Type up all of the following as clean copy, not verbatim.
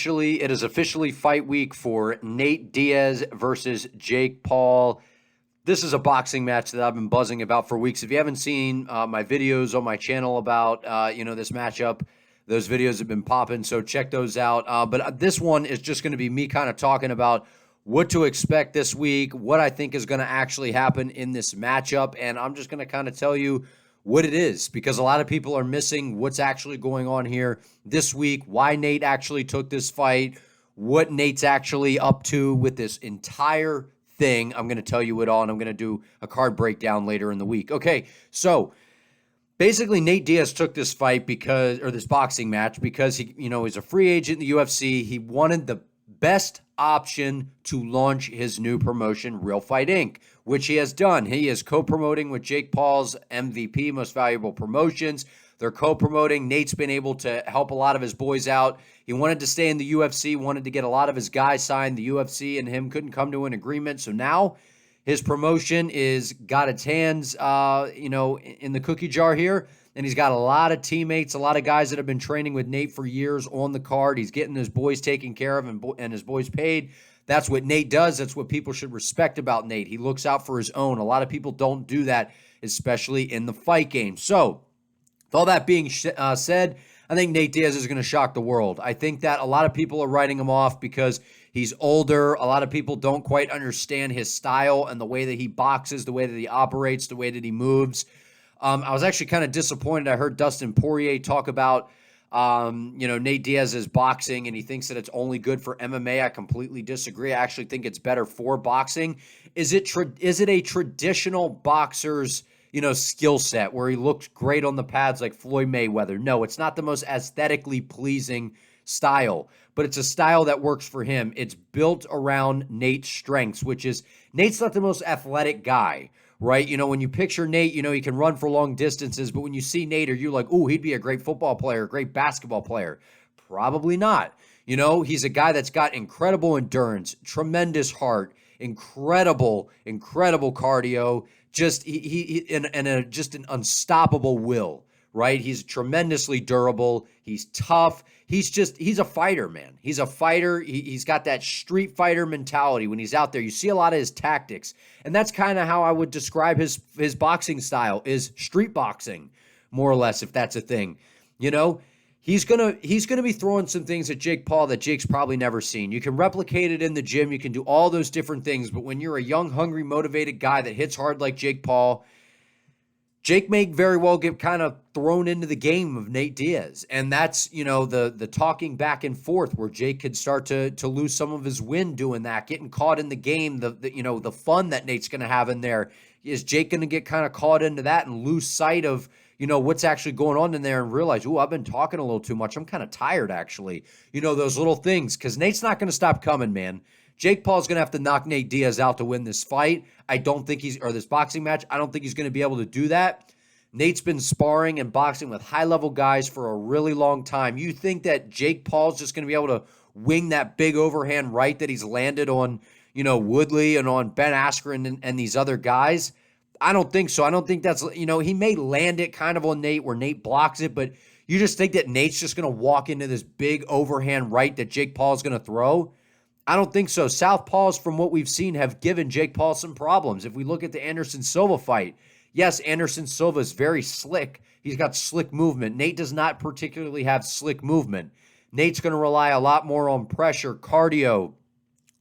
is officially fight week for Nate Diaz versus Jake Paul. This is a boxing match that I've been buzzing about for weeks. If you haven't seen my videos on my channel about this matchup, those videos have been popping, so check those out. But this one is just going to be me kind of talking about what to expect this week, what I think is going to actually happen in this matchup, and I'm just going to kind of tell you what it is, because a lot of people are missing what's actually going on here this week, why Nate actually took this fight, what Nate's actually up to with this entire thing. I'm going to tell you it all, and I'm going to do a card breakdown later in the week. Okay, so basically Nate Diaz took this fight this boxing match because he's a free agent in the UFC. He wanted the best option to launch his new promotion, Real Fight Inc., which he has done. He is co-promoting with Jake Paul's MVP, Most Valuable Promotions. They're co-promoting. Nate's been able to help a lot of his boys out. He wanted to stay in the UFC, wanted to get a lot of his guys signed. The UFC and him couldn't come to an agreement. So now his promotion is got its hands, in the cookie jar here. And he's got a lot of teammates, a lot of guys that have been training with Nate for years on the card. He's getting his boys taken care of and his boys paid. That's what Nate does. That's what people should respect about Nate. He looks out for his own. A lot of people don't do that, especially in the fight game. So, with all that being said, I think Nate Diaz is going to shock the world. I think that a lot of people are writing him off because he's older. A lot of people don't quite understand his style and the way that he boxes, the way that he operates, the way that he moves. I was actually kind of disappointed. I heard Dustin Poirier talk about, Nate Diaz's boxing, and he thinks that it's only good for MMA. I completely disagree. I actually think it's better for boxing. Is it a traditional boxer's, skill set where he looks great on the pads like Floyd Mayweather? No, it's not the most aesthetically pleasing style, but it's a style that works for him. It's built around Nate's strengths, which is Nate's not the most athletic guy. Right? When you picture Nate, he can run for long distances, but when you see Nate, are you like, oh, he'd be a great football player, great basketball player? Probably not. He's a guy that's got incredible endurance, tremendous heart, incredible cardio, just just an unstoppable will. Right? He's tremendously durable. He's tough. He's a fighter, man. He's a fighter. He's got that street fighter mentality when he's out there. You see a lot of his tactics. And that's kind of how I would describe his boxing style, is street boxing, more or less, if that's a thing. He's gonna be throwing some things at Jake Paul that Jake's probably never seen. You can replicate it in the gym. You can do all those different things. But when you're a young, hungry, motivated guy that hits hard like Jake Paul, Jake may very well get kind of thrown into the game of Nate Diaz. And that's, the talking back and forth where Jake could start to lose some of his wind doing that, getting caught in the game, the fun that Nate's going to have in there. Is Jake going to get kind of caught into that and lose sight of, what's actually going on in there and realize, oh, I've been talking a little too much. I'm kind of tired, actually. Those little things, because Nate's not going to stop coming, man. Jake Paul's going to have to knock Nate Diaz out to win this fight. This boxing match, I don't think he's going to be able to do that. Nate's been sparring and boxing with high-level guys for a really long time. You think that Jake Paul's just going to be able to wing that big overhand right that he's landed on, Woodley and on Ben Askren and these other guys? I don't think so. I don't think that's, he may land it kind of on Nate where Nate blocks it, but you just think that Nate's just going to walk into this big overhand right that Jake Paul's going to throw? I don't think so. Southpaws, from what we've seen, have given Jake Paul some problems. If we look at the Anderson Silva fight, yes, Anderson Silva is very slick. He's got slick movement. Nate does not particularly have slick movement. Nate's going to rely a lot more on pressure, cardio,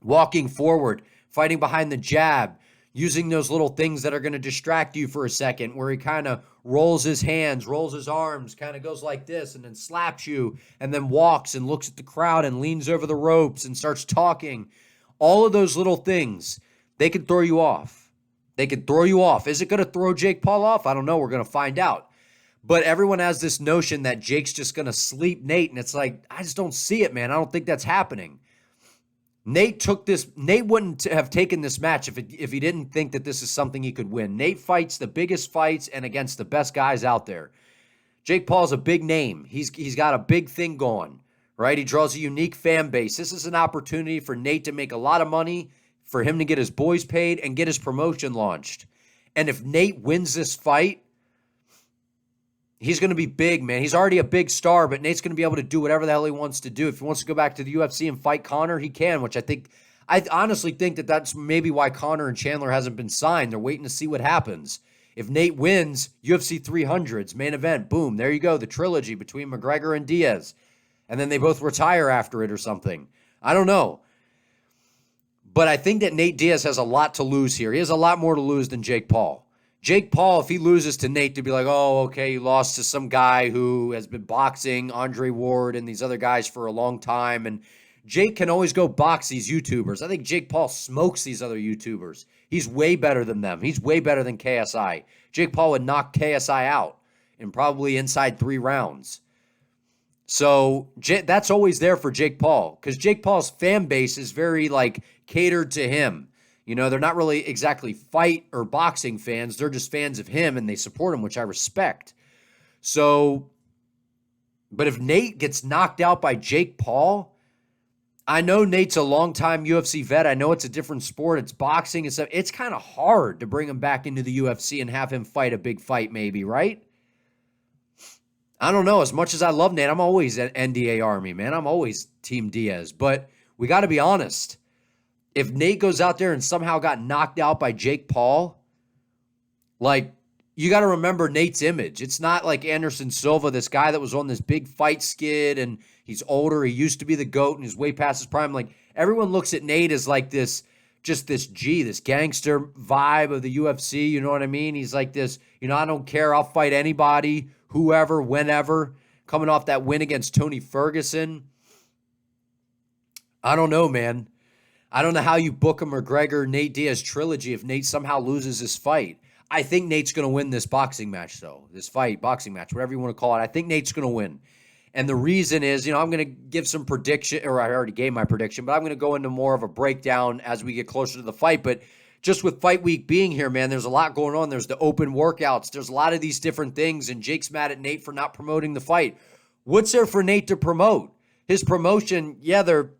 walking forward, fighting behind the jab, using those little things that are going to distract you for a second, where he kind of rolls his hands, rolls his arms, kind of goes like this, and then slaps you, and then walks and looks at the crowd and leans over the ropes and starts talking. All of those little things, they can throw you off. They can throw you off. Is it going to throw Jake Paul off? I don't know. We're going to find out. But everyone has this notion that Jake's just going to sleep Nate, and it's like, I just don't see it, man. I don't think that's happening. Nate wouldn't have taken this match if he didn't think that this is something he could win. Nate fights the biggest fights and against the best guys out there. Jake Paul's a big name. He's got a big thing going, right? He draws a unique fan base. This is an opportunity for Nate to make a lot of money, for him to get his boys paid and get his promotion launched. And if Nate wins this fight, He's going to be big, man. He's already a big star, but Nate's going to be able to do whatever the hell he wants to do. If he wants to go back to the UFC and fight Conor, he can, which I honestly think that that's maybe why Conor and Chandler hasn't been signed. They're waiting to see what happens. If Nate wins, UFC 300s, main event, boom, there you go, the trilogy between McGregor and Diaz. And then they both retire after it or something. I don't know. But I think that Nate Diaz has a lot to lose here. He has a lot more to lose than Jake Paul. Jake Paul, if he loses to Nate, to be like, oh, okay, he lost to some guy who has been boxing Andre Ward and these other guys for a long time. And Jake can always go box these YouTubers. I think Jake Paul smokes these other YouTubers. He's way better than them. He's way better than KSI. Jake Paul would knock KSI out in probably inside 3 rounds. So that's always there for Jake Paul, because Jake Paul's fan base is very catered to him. You know, they're not really exactly fight or boxing fans. They're just fans of him, and they support him, which I respect. So, but if Nate gets knocked out by Jake Paul, I know Nate's a longtime UFC vet. I know it's a different sport. It's boxing and stuff. It's kind of hard to bring him back into the UFC and have him fight a big fight maybe, right? I don't know. As much as I love Nate, I'm always at NDA Army, man. I'm always Team Diaz. But we got to be honest. If Nate goes out there and somehow got knocked out by Jake Paul, you got to remember Nate's image. It's not like Anderson Silva, this guy that was on this big fight skid, and he's older. He used to be the GOAT, and he's way past his prime. Everyone looks at Nate as this gangster vibe of the UFC. You know what I mean? He's like this, I don't care. I'll fight anybody, whoever, whenever. Coming off that win against Tony Ferguson. I don't know, man. I don't know how you book a McGregor-Nate Diaz trilogy if Nate somehow loses this fight. I think Nate's going to win this boxing match, though. This fight, boxing match, whatever you want to call it. I think Nate's going to win. And the reason is, I'm going to give some prediction, or I already gave my prediction, but I'm going to go into more of a breakdown as we get closer to the fight. But just with fight week being here, man, there's a lot going on. There's the open workouts. There's a lot of these different things, and Jake's mad at Nate for not promoting the fight. What's there for Nate to promote? His promotion, yeah, they're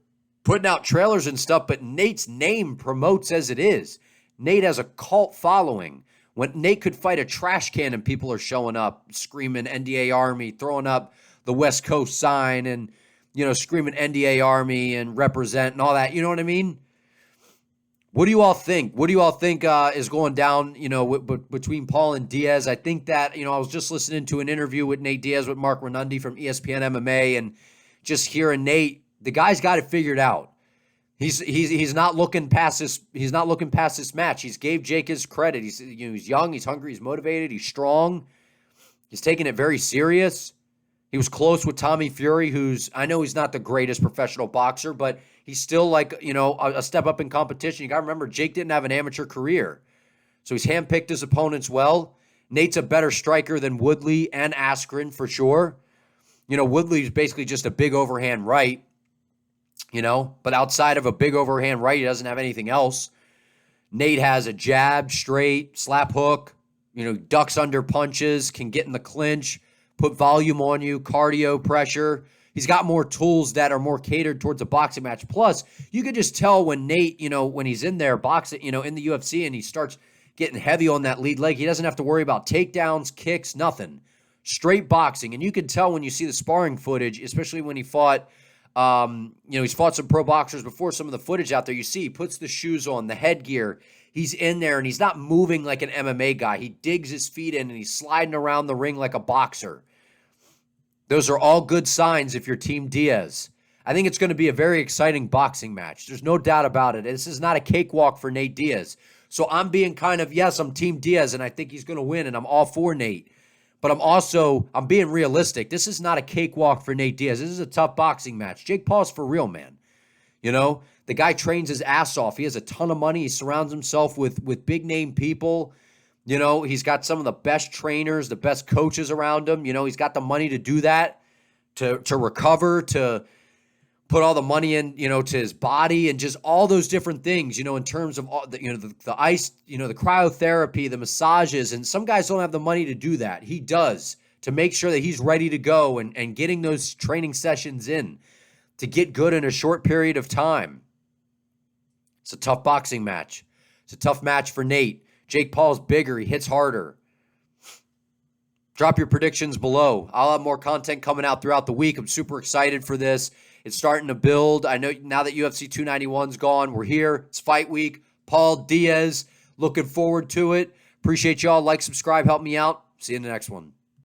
putting out trailers and stuff, but Nate's name promotes as it is. Nate has a cult following. When Nate could fight a trash can and people are showing up, screaming NDA Army, throwing up the West Coast sign and, screaming NDA Army and represent and all that. You know what I mean? What do you all think? What do you all think is going down, between Paul and Diaz? I think that, I was just listening to an interview with Nate Diaz with Mark Renundy from ESPN MMA, and just hearing Nate, the guy's got it figured out. He's not looking past this. He's not looking past this match. He's gave Jake his credit. He's young. He's hungry. He's motivated. He's strong. He's taking it very serious. He was close with Tommy Fury, I know he's not the greatest professional boxer, but he's still a step up in competition. You got to remember, Jake didn't have an amateur career, so he's handpicked his opponents well. Nate's a better striker than Woodley and Askren for sure. Woodley's basically just a big overhand right. But outside of a big overhand right, he doesn't have anything else. Nate has a jab, straight, slap hook, ducks under punches, can get in the clinch, put volume on you, cardio, pressure. He's got more tools that are more catered towards a boxing match. Plus, you could just tell when Nate, when he's in there boxing, in the UFC and he starts getting heavy on that lead leg, he doesn't have to worry about takedowns, kicks, nothing. Straight boxing. And you can tell when you see the sparring footage, especially when he fought he's fought some pro boxers before. Some of the footage out there, you see, he puts the shoes on, the headgear. He's in there, and he's not moving like an MMA guy. He digs his feet in, and he's sliding around the ring like a boxer. Those are all good signs if you're Team Diaz. I think it's going to be a very exciting boxing match. There's no doubt about it. This is not a cakewalk for Nate Diaz. So I'm being I'm Team Diaz, and I think he's going to win, and I'm all for Nate. But I'm being realistic. This is not a cakewalk for Nate Diaz. This is a tough boxing match. Jake Paul's for real, man. The guy trains his ass off. He has a ton of money. He surrounds himself with big-name people. He's got some of the best trainers, the best coaches around him. He's got the money to do that, to recover, to put all the money in, to his body and just all those different things, in terms of all the ice, the cryotherapy, the massages. And some guys don't have the money to do that. He does, to make sure that he's ready to go and getting those training sessions in to get good in a short period of time. It's a tough boxing match. It's a tough match for Nate. Jake Paul's bigger. He hits harder. Drop your predictions below. I'll have more content coming out throughout the week. I'm super excited for this. It's starting to build. I know now that UFC 291's gone, we're here. It's fight week. Paul Diaz, looking forward to it. Appreciate y'all. Like, subscribe, help me out. See you in the next one.